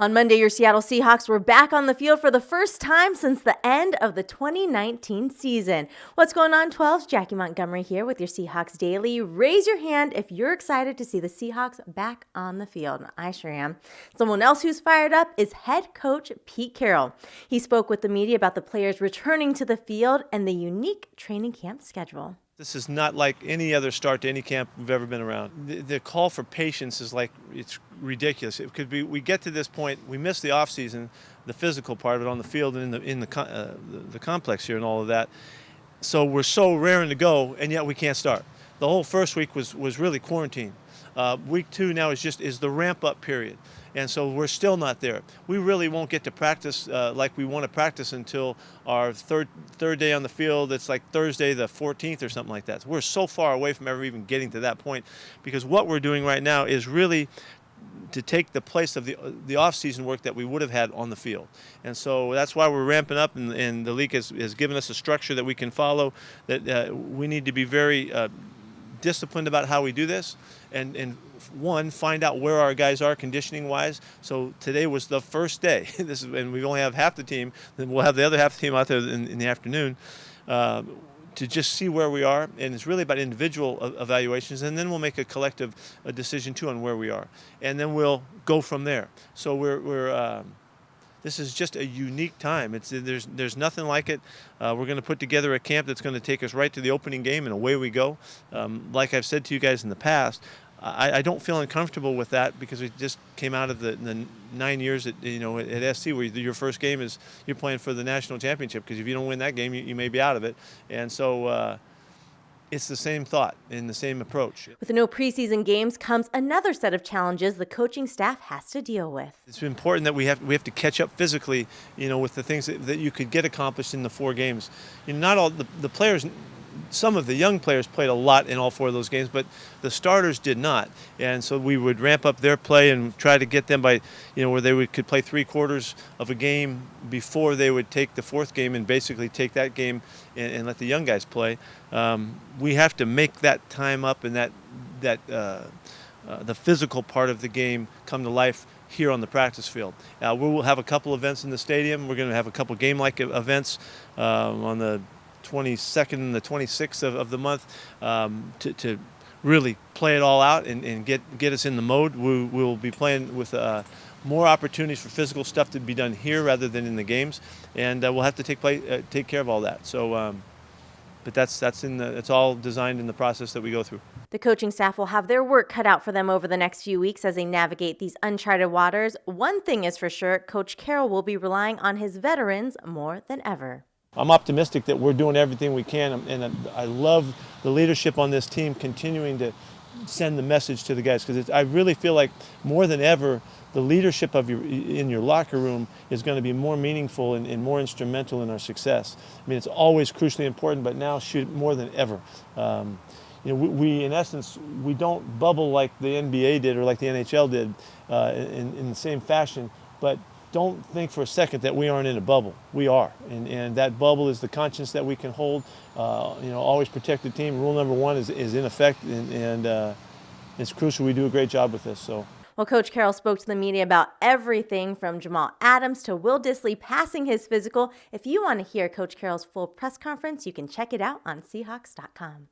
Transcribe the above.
On Monday, your Seattle Seahawks were back on the field for the first time since the end of the 2019 season. What's going on, 12s? Jackie Montgomery here with your Seahawks Daily. Raise your hand if you're excited to see the Seahawks back on the field. I sure am. Someone else who's fired up is head coach Pete Carroll. He spoke with the media about the players returning to the field and the unique training camp schedule. This is not like any other start to any camp we've ever been around. The call for patience is like, it's ridiculous. It could be, we get to this point, we miss the off season, the physical part of it on the field and in the complex here and all of that. So we're so raring to go, and yet we can't start. The whole first week was really quarantine. Week 2 now is the ramp up period. And so we're still not there. We really won't get to practice like we want to practice until our third day on the field. It's like Thursday the 14th or something like that. So we're so far away from ever even getting to that point, because what we're doing right now is really to take the place of the off-season work that we would have had on the field. And so that's why we're ramping up, and the league has given us a structure that we can follow, that we need to be very disciplined about how we do this, and find out where our guys are conditioning wise. So today was the first day. And we only have half the team. Then we'll have the other half of the team out there in the afternoon to just see where we are. And it's really about individual evaluations, and then we'll make a collective decision too on where we are, and then we'll go from there. So this is just a unique time. There's nothing like it. We're going to put together a camp that's going to take us right to the opening game, and away we go. Like I've said to you guys in the past, I don't feel uncomfortable with that, because we just came out of the 9 years at SC, where your first game is you're playing for the national championship, because if you don't win that game, you may be out of it. And so it's the same thought and the same approach. With no preseason games comes another set of challenges the coaching staff has to deal with. It's important that we have to catch up physically, with the things that you could get accomplished in the 4 games. Not all the players. Some of the young players played a lot in all 4 of those games, but the starters did not. And so we would ramp up their play and try to get them by, where they could play 3/4 of a game before they would take the 4th game and basically take that game and let the young guys play. We have to make that time up, and the physical part of the game come to life here on the practice field. We will have a couple events in the stadium. We're going to have a couple game-like events on the 22nd and the 26th of the month to really play it all out and get us in the mode. We'll be playing with more opportunities for physical stuff to be done here rather than in the games, and we'll have to take care of all that. So, but it's all designed in the process that we go through. The coaching staff will have their work cut out for them over the next few weeks as they navigate these uncharted waters. One thing is for sure, Coach Carroll will be relying on his veterans more than ever. I'm optimistic that we're doing everything we can, and I love the leadership on this team continuing to send the message to the guys, because I really feel like more than ever the leadership in your locker room is going to be more meaningful and more instrumental in our success. I mean, it's always crucially important, but now more than ever. We in essence, we don't bubble like the NBA did or like the NHL did in the same fashion, but don't think for a second that we aren't in a bubble. We are, and that bubble is the conscience that we can hold. Always protect the team. Rule number 1 is in effect, and it's crucial we do a great job with this. So. Well, Coach Carroll spoke to the media about everything from Jamal Adams to Will Dissly passing his physical. If you want to hear Coach Carroll's full press conference, you can check it out on Seahawks.com.